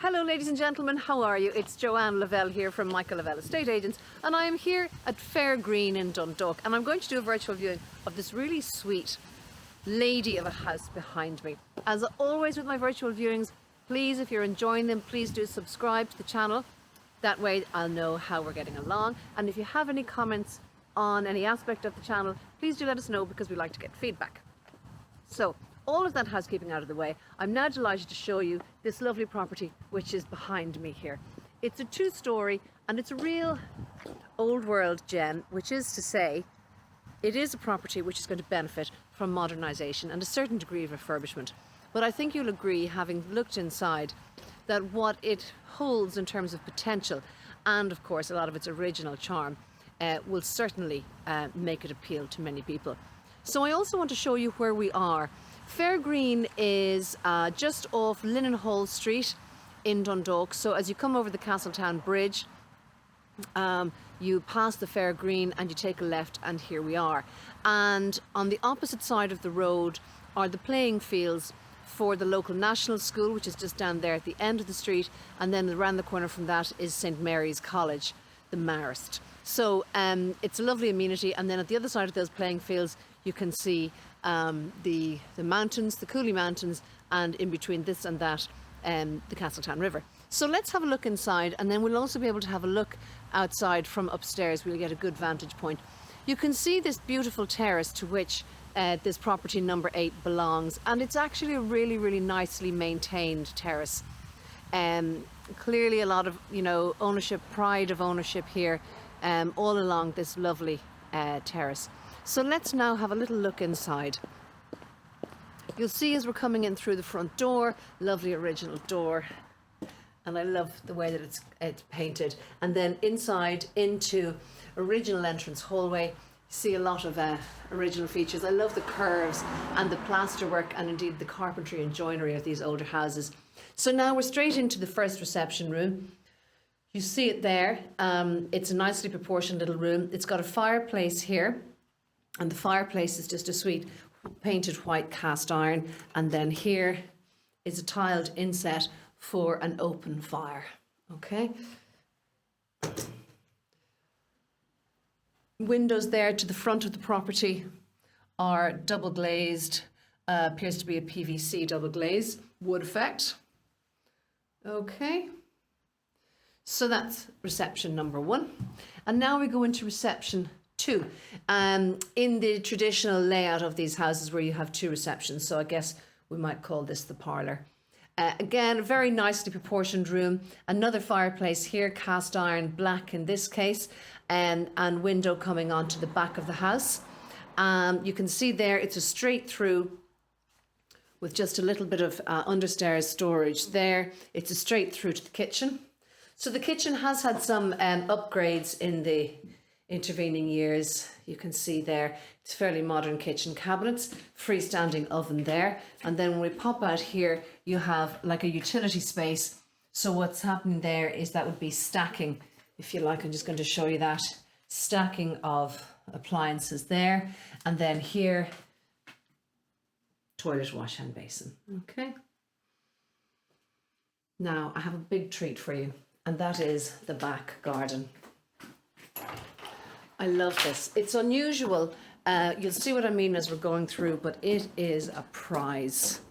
Hello ladies and gentlemen, how are you? It's Joanne Lavelle here from Michael Lavelle Estate Agents, and I am here at Fair Green in Dundalk, and I'm going to do a virtual viewing of this really sweet lady of a house behind me. As always with my virtual viewings, please, if you're enjoying them, please do subscribe to the channel. That way I'll know how we're getting along, and if you have any comments on any aspect of the channel, please do let us know, because we like to get feedback. So, all of that housekeeping out of the way, I'm now delighted to show you this lovely property which is behind me here. It's a two-storey and it's a real old world gem, which is to say it is a property which is going to benefit from modernisation and a certain degree of refurbishment. But I think you'll agree, having looked inside, that what it holds in terms of potential and of course a lot of its original charm will certainly make it appeal to many people. So I also want to show you where we are. Fair Green is just off Linnenhall Street in Dundalk. So as you come over the Castletown Bridge, you pass the Fair Green and you take a left, and here we are. And on the opposite side of the road are the playing fields for the local national school, which is just down there at the end of the street, and then around the corner from that is St Mary's College, the Marist. So it's a lovely amenity, and then at the other side of those playing fields you can see the mountains, the Cooley Mountains, and in between this and that the Castletown River. So let's have a look inside, and then we'll also be able to have a look outside from upstairs. We'll get a good vantage point. You can see this beautiful terrace to which this property number 8 belongs, and it's actually a really nicely maintained terrace. Clearly a lot of ownership, pride of ownership here all along this lovely terrace. So let's now have a little look inside. You'll see as we're coming in through the front door, lovely original door, and I love the way that it's painted. And then inside into original entrance hallway, you see a lot of original features. I love the curves and the plasterwork and indeed the carpentry and joinery of these older houses. So now we're straight into the first reception room. You see it there. It's a nicely proportioned little room. It's got a fireplace here, and the fireplace is just a sweet painted white cast iron, and then here is a tiled inset for an open fire. Okay. Windows there to the front of the property are double glazed, appears to be a PVC double glaze, wood effect. Okay. So that's reception number 1. And now we go into reception 2. In the traditional layout of these houses where you have 2 receptions, so I guess we might call this the parlour. Again, a very nicely proportioned room. Another fireplace here, cast iron, black in this case, and window coming onto the back of the house. You can see there it's a straight through with just a little bit of understairs storage there. It's a straight through to the kitchen. So the kitchen has had some upgrades in the intervening years. You can see there it's fairly modern kitchen cabinets, freestanding oven there, and then when we pop out here you have like a utility space. So what's happening there is that would be stacking, if you like. I'm just going to show you that stacking of appliances there, and then here toilet, wash hand basin. Okay, now I have a big treat for you, and that is the back garden. I love this. It's unusual. You'll see what I mean as we're going through, but it is a prize.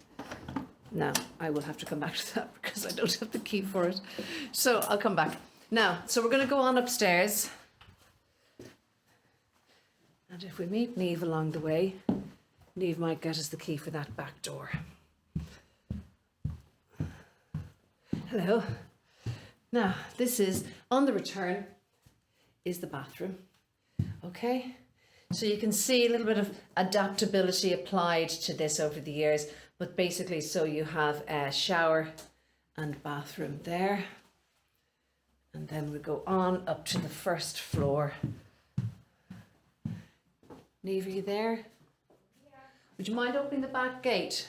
Now, I will have to come back to that because I don't have the key for it. So I'll come back. Now, so we're going to go on upstairs. And if we meet Niamh along the way, Niamh might get us the key for that back door. Hello. Now, this is, on the return, is the bathroom. Okay, so you can see a little bit of adaptability applied to this over the years, but basically, so you have a shower and bathroom there, and then we go on up to the first floor. Niamh, are you there? Yeah. Would you mind opening the back gate?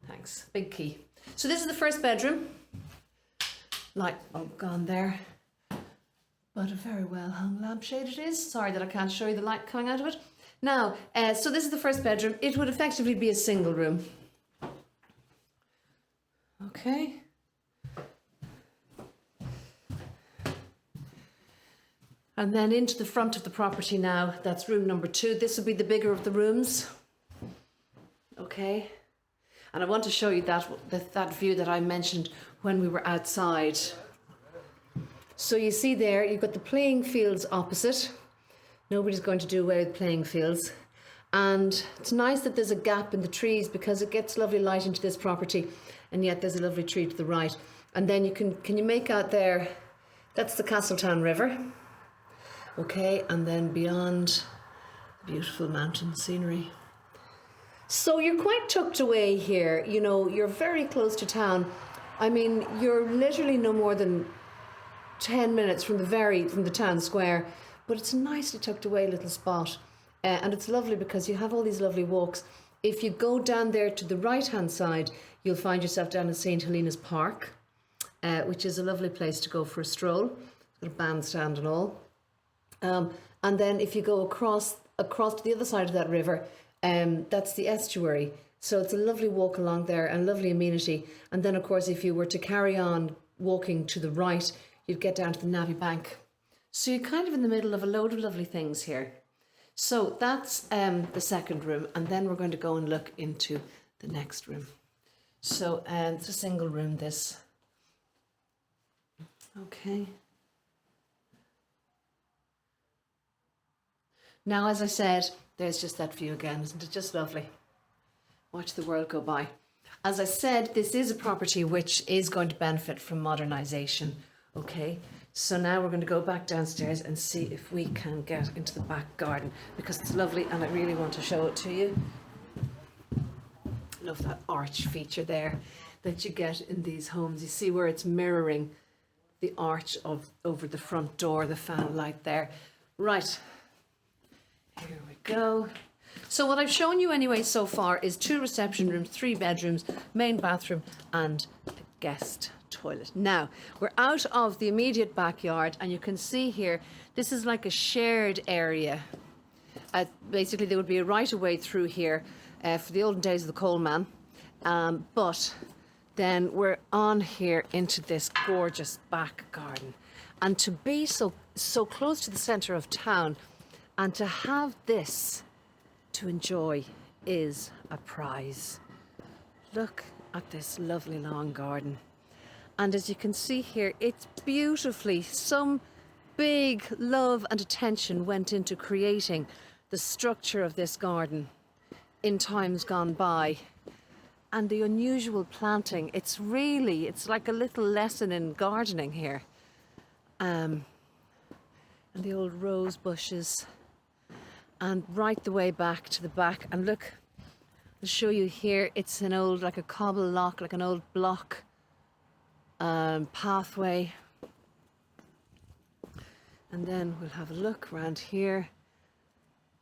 Thanks, big key. So this is the first bedroom. Light bulb gone there, but a very well hung lampshade it is. Sorry that I can't show you the light coming out of it. Now, so this is the first bedroom. It would effectively be a single room. Okay. And then into the front of the property now, that's room number 2. This will be the bigger of the rooms. Okay. And I want to show you that view that I mentioned when we were outside. So you see there, you've got the playing fields opposite. Nobody's going to do away with playing fields. And it's nice that there's a gap in the trees because it gets lovely light into this property, and yet there's a lovely tree to the right. And then you can you make out there, that's the Castletown River. Okay, and then beyond, beautiful mountain scenery. So you're quite tucked away here, you know, you're very close to town. I mean, you're literally no more than 10 minutes from the town square, but it's a nicely tucked away little spot. And it's lovely because you have all these lovely walks. If you go down there to the right-hand side, you'll find yourself down in St. Helena's Park, which is a lovely place to go for a stroll. It's got a bandstand and all. And then if you go across to the other side of that river, that's the estuary. So it's a lovely walk along there and lovely amenity. And then, of course, if you were to carry on walking to the right, you'd get down to the Navy Bank. So you're kind of in the middle of a load of lovely things here. So that's the second room, and then we're going to go and look into the next room. So it's a single room, this. Okay. Now, as I said, there's just that view again. Isn't it just lovely? Watch the world go by. As I said, this is a property which is going to benefit from modernisation. Okay. So now we're going to go back downstairs and see if we can get into the back garden, because it's lovely and I really want to show it to you. Love that arch feature there that you get in these homes. You see where it's mirroring the arch over the front door, the fan light there. Right, here we go. So what I've shown you anyway so far is 2 reception rooms, 3 bedrooms, main bathroom and a guest toilet. Now, we're out of the immediate backyard and you can see here, this is like a shared area. Basically, there would be a right of way through here for the olden days of the coal man. But then we're on here into this gorgeous back garden. And to be so close to the centre of town and to have this to enjoy is a prize. Look at this lovely long garden. And as you can see here, it's beautifully, some big love and attention went into creating the structure of this garden in times gone by. And the unusual planting, it's like a little lesson in gardening here. And the old rose bushes. And right the way back to the back. And look, I'll show you here, it's an old, like a cobble lock, like an old block pathway. And then we'll have a look around here.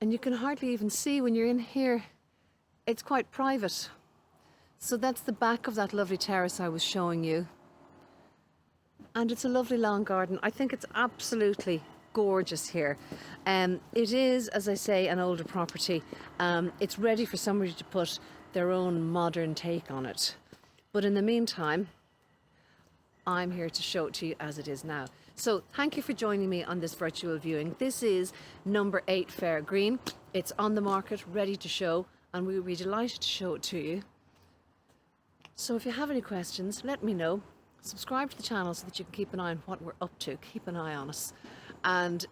And you can hardly even see when you're in here. It's quite private. So that's the back of that lovely terrace I was showing you. And it's a lovely long garden. I think it's absolutely gorgeous here. It is, as I say, an older property. It's ready for somebody to put their own modern take on it. But in the meantime, I'm here to show it to you as it is now. So thank you for joining me on this virtual viewing. This is number 8 Fair Green. It's on the market, ready to show, and we will be delighted to show it to you. So if you have any questions, let me know. Subscribe to the channel so that you can keep an eye on what we're up to. Keep an eye on us. And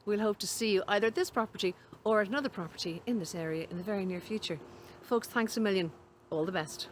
we'll hope to see you either at this property or at another property in this area in the very near future. Folks, thanks a million. All the best.